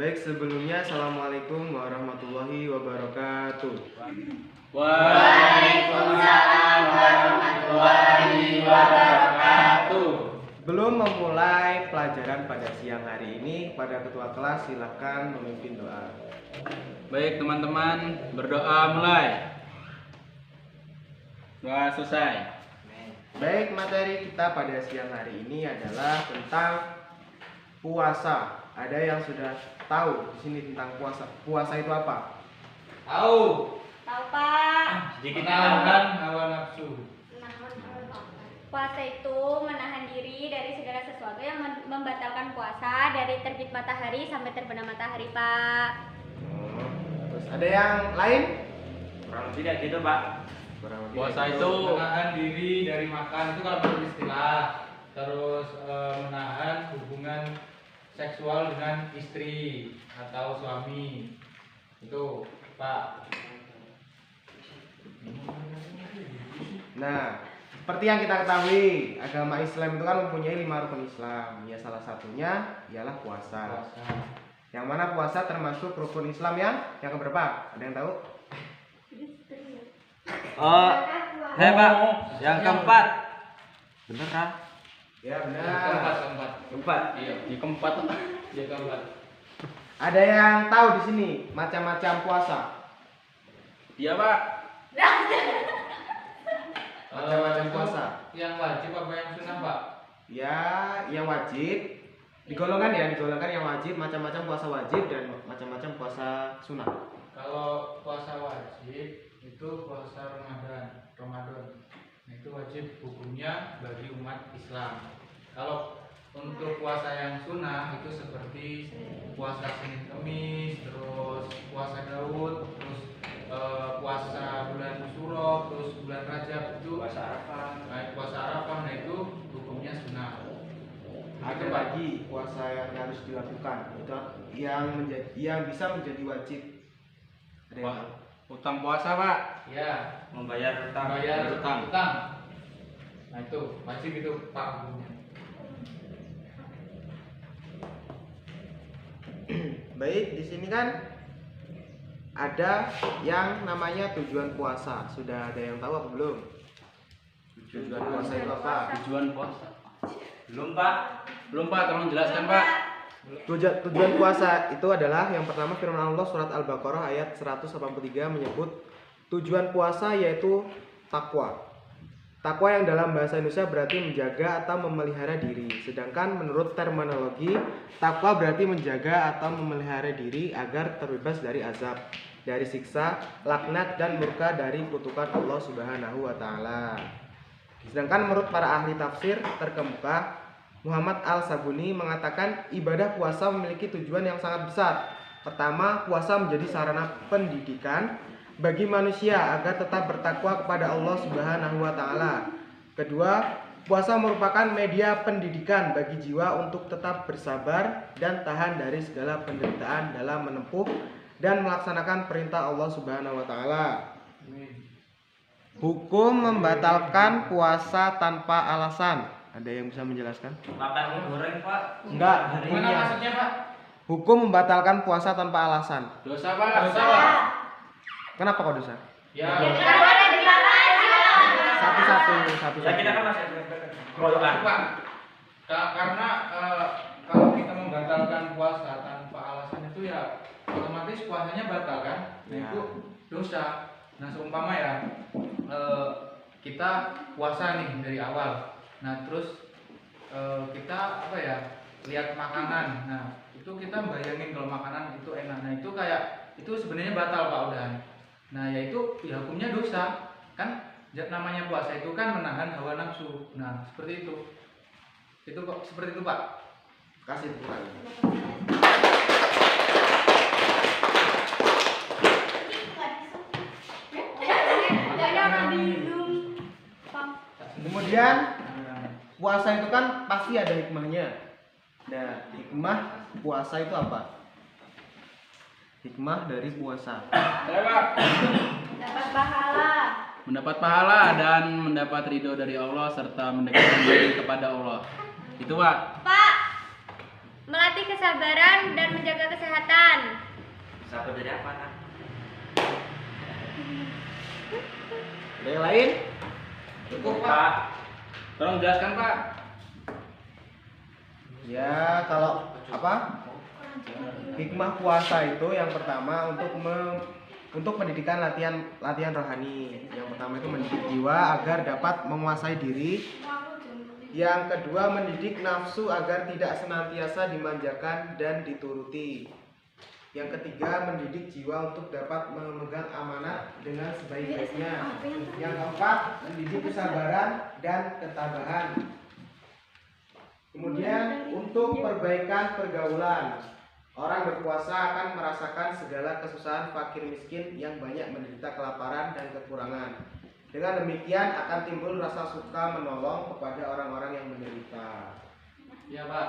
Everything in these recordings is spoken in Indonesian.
Baik, sebelumnya Assalamualaikum warahmatullahi wabarakatuh. Waalaikumsalam warahmatullahi wabarakatuh. Belum memulai pelajaran pada siang hari ini, pada ketua kelas silakan memimpin doa. Baik teman-teman, berdoa mulai. Doa selesai. Baik, materi kita pada siang hari ini adalah tentang puasa. Ada yang sudah tahu di sini tentang puasa? Puasa itu apa? Tahu. Tahu Pak. Sedikit menahan hawa nafsu. Puasa itu menahan diri dari segala sesuatu yang membatalkan puasa dari terbit matahari sampai terbenam matahari Pak. Terus ada yang lain? Kurang lebih kayak gitu Pak. Puasa itu menahan diri dari makan, itu kalau menurut istilah. Terus menahan hubungan seksual dengan istri atau suami. Itu Pak. Nah, seperti yang kita ketahui, agama Islam itu kan mempunyai 5 rukun Islam. Ya, salah satunya ialah puasa. Yang mana puasa termasuk rukun Islam yang keberapa? Ada yang tahu? Saya Pak, yang keempat. Bener kan? Ya, benar. Keempat. Iya, di keempat. Ya keempat. Ada yang tahu di sini macam-macam puasa? Iya Pak. Macam-macam puasa. Yang wajib apa yang sunnah Pak? Ya, yang wajib digolongkan yang wajib, macam-macam puasa wajib dan macam-macam puasa sunnah. Kalau puasa wajib itu puasa Ramadan. Nah, itu wajib hukumnya bagi umat Islam. Kalau untuk puasa yang sunnah itu seperti puasa Senin Kemis, terus puasa Daud, terus puasa bulan Syuro, terus bulan Rajab itu puasa Arafah. Nah itu hukumnya sunnah. Ada lagi puasa yang harus dilakukan, itu yang bisa menjadi wajib. Ada yang tahu? Utang puasa Pak. Ya, Membayar utang. Nah itu wajib itu Pak hukumnya. Baik, di sini kan ada yang namanya tujuan puasa. Sudah ada yang tahu apa belum? Tujuan puasa itu apa? Tujuan puasa. Belum Pak, tolong jelaskan Pak. Tujuan puasa itu adalah yang pertama firman Allah surat Al-Baqarah ayat 183 menyebut tujuan puasa yaitu takwa. Takwa yang dalam bahasa Indonesia berarti menjaga atau memelihara diri. Sedangkan menurut terminologi, takwa berarti menjaga atau memelihara diri agar terbebas dari azab, dari siksa, laknat dan murka dari kutukan Allah Subhanahu wa taala. Sedangkan menurut para ahli tafsir terkemuka, Muhammad Al-Sabuni mengatakan ibadah puasa memiliki tujuan yang sangat besar. Pertama, puasa menjadi sarana pendidikan bagi manusia agar tetap bertakwa kepada Allah Subhanahu wa taala. Kedua, puasa merupakan media pendidikan bagi jiwa untuk tetap bersabar dan tahan dari segala penderitaan dalam menempuh dan melaksanakan perintah Allah Subhanahu wa taala. Hukum membatalkan puasa tanpa alasan. Ada yang bisa menjelaskan? Makan mie goreng Pak. Enggak, Gimana hukumnya. maksudnya Pak? Hukum membatalkan puasa tanpa alasan. Dosa Pak. Dosa Pak. Kenapa kok dosa? Ya. Satu-satu. Ya kita kan masih Pak. Karena kalau kita membatalkan puasa tanpa alasan itu ya otomatis puasanya batal kan? Nah Ya. itu dosa. Nah seumpama ya kita puasa nih dari awal. Nah terus kita apa ya lihat makanan. Nah itu kita bayangin kalau makanan itu enak. Nah itu kayak itu sebenarnya batal Pak udahan. Nah yaitu ya hukumnya dosa kan. Namanya puasa itu kan menahan hawa nafsu. Nah seperti itu. Itu kok seperti itu Pak. Kasih Tuhan. Jangan bingung. Kemudian puasa itu kan pasti ada hikmahnya. Nah, hikmah puasa itu apa? Hikmah dari puasa. Saya Pak. Dapat pahala. Mendapat pahala dan mendapat ridho dari Allah serta mendekatkan diri kepada Allah. Itu Pak. Pak, melatih kesabaran dan menjaga kesehatan. Sabar dari apa kan? Ada yang lain? Cukup Pak. Tolong jelaskan Pak. Ya, kalau apa? Hikmah puasa itu yang pertama untuk pendidikan latihan rohani. Yang pertama itu mendidik jiwa agar dapat menguasai diri. Yang kedua mendidik nafsu agar tidak senantiasa dimanjakan dan dituruti. Yang ketiga mendidik jiwa untuk dapat memegang amanat dengan sebaik-baiknya. Yang keempat mendidik kesabaran dan ketabahan. Kemudian untuk perbaikan pergaulan, orang berpuasa akan merasakan segala kesusahan fakir miskin yang banyak menderita kelaparan dan kekurangan. Dengan demikian akan timbul rasa suka menolong kepada orang-orang yang menderita. Iya Pak.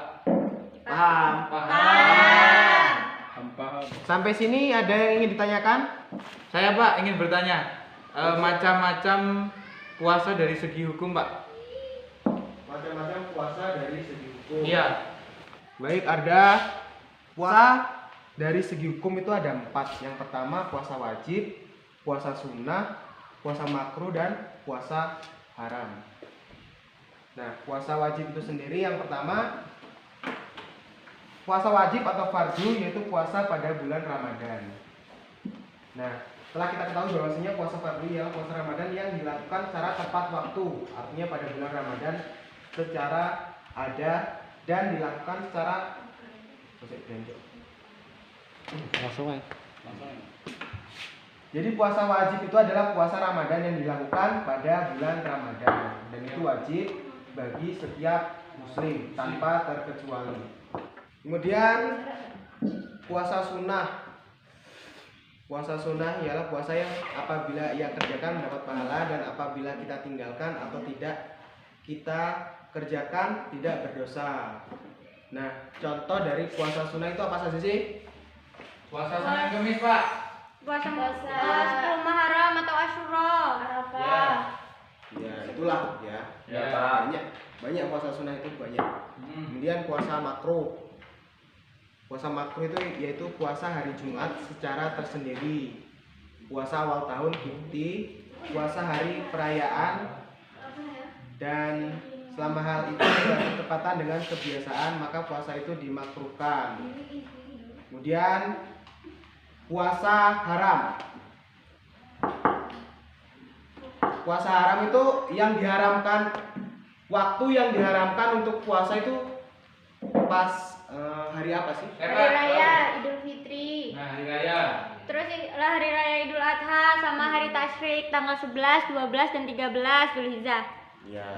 Paham? Paham. Sampai sini ada yang ingin ditanyakan? Saya Pak ingin bertanya, macam-macam puasa dari segi hukum Pak. Macam-macam puasa dari segi hukum. Iya. Baik, ada puasa dari segi hukum itu ada 4. Yang pertama puasa wajib, puasa sunnah, puasa makruh, dan puasa haram. Nah, puasa wajib itu sendiri yang pertama puasa wajib atau fardu yaitu puasa pada bulan Ramadan. Nah, setelah kita ketahui bahwasanya puasa fardu ialah puasa Ramadan yang dilakukan secara tepat waktu, artinya pada bulan Ramadan secara ada dan dilakukan secara Jadi puasa wajib itu adalah puasa Ramadan yang dilakukan pada bulan Ramadan dan itu wajib bagi setiap muslim tanpa terkecuali. Kemudian puasa sunnah. Puasa sunnah ialah puasa yang apabila ia kerjakan mendapat pahala dan apabila kita tinggalkan atau tidak kita kerjakan tidak berdosa. Nah, contoh dari puasa sunnah itu apa saja sih? Puasa Senin Kamis Pak. Puasa 10 Muharram atau Asyura. Ya, itulah ya. Ya. Banyak puasa sunnah itu banyak. Kemudian puasa makruh. Puasa makruh itu yaitu puasa hari Jumat secara tersendiri. Puasa awal tahun Qibti, puasa hari perayaan, dan selama hal itu tidak bertepatan dengan kebiasaan maka puasa itu dimakruhkan. Kemudian puasa haram. Puasa haram itu yang diharamkan, waktu yang diharamkan untuk puasa itu pas hari apa sih? Hari Raya Idul Fitri. Nah, hari raya. Terus hari Raya Idul Adha sama hari Tasyrik tanggal 11, 12, dan 13 Dzulhijjah. Ya.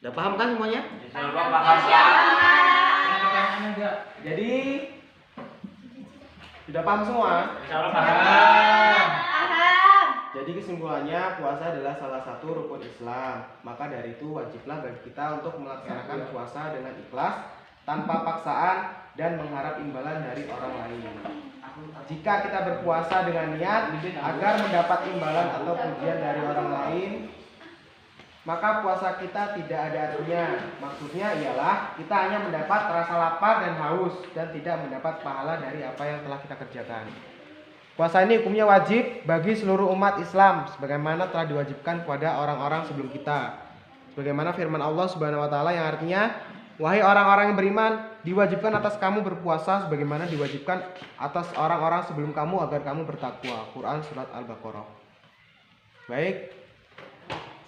Udah paham kan semuanya? Insyaallah paham ya. Ada pertanyaannya enggak? Jadi sudah paham semua? Insyaallah paham. Paham. Jadi kesimpulannya puasa adalah salah satu rukun Islam. Maka dari itu wajiblah bagi kita untuk melaksanakan puasa dengan ikhlas, tanpa paksaan dan mengharap imbalan dari orang lain. Jika kita berpuasa dengan niat agar mendapat imbalan atau pujian dari orang lain, maka puasa kita tidak ada artinya. Maksudnya ialah kita hanya mendapat rasa lapar dan haus dan tidak mendapat pahala dari apa yang telah kita kerjakan. Puasa ini hukumnya wajib bagi seluruh umat Islam sebagaimana telah diwajibkan kepada orang-orang sebelum kita. Sebagaimana firman Allah Subhanahu wa taala yang artinya, wahai orang-orang yang beriman, diwajibkan atas kamu berpuasa sebagaimana diwajibkan atas orang-orang sebelum kamu agar kamu bertakwa. Quran surat Al-Baqarah. Baik.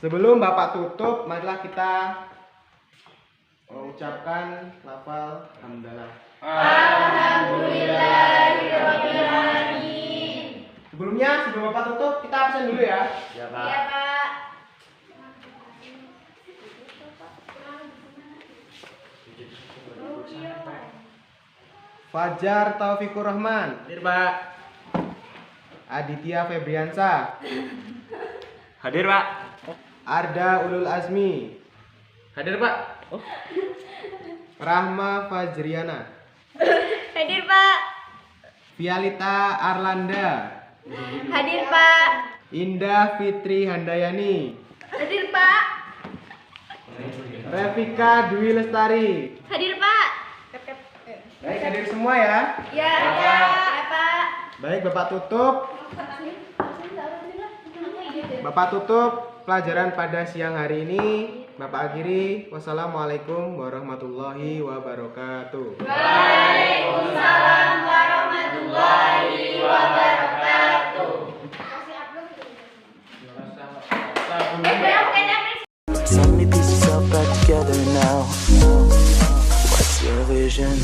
Sebelum Bapak tutup, marilah kita mengucapkan lafal hamdalah. Alhamdulillahirobbilalamin. Sebelumnya, sebelum Bapak tutup, kita absen dulu ya. Ya, Iya, Pak. Fajar Taufikur Rahman, Hadir Pak. Aditya Febriansa, Hadir, Pak. Arda Ulul Azmi, Hadir Pak. Rahma Fajriana, Hadir Pak. Vialita Arlanda, Hadir Pak. Indah Fitri Handayani, Hadir Pak. Revika Dwi Lestari. Hadir Pak. Baik, hadir semua ya. Ya, ya Pak. Baik, Bapak tutup. Bapak tutup pelajaran pada siang hari ini. Bapak akhiri. Wassalamualaikum warahmatullahi wabarakatuh. Waalaikumsalam warahmatullahi wabarakatuh. So many pieces all back together now. What's your vision?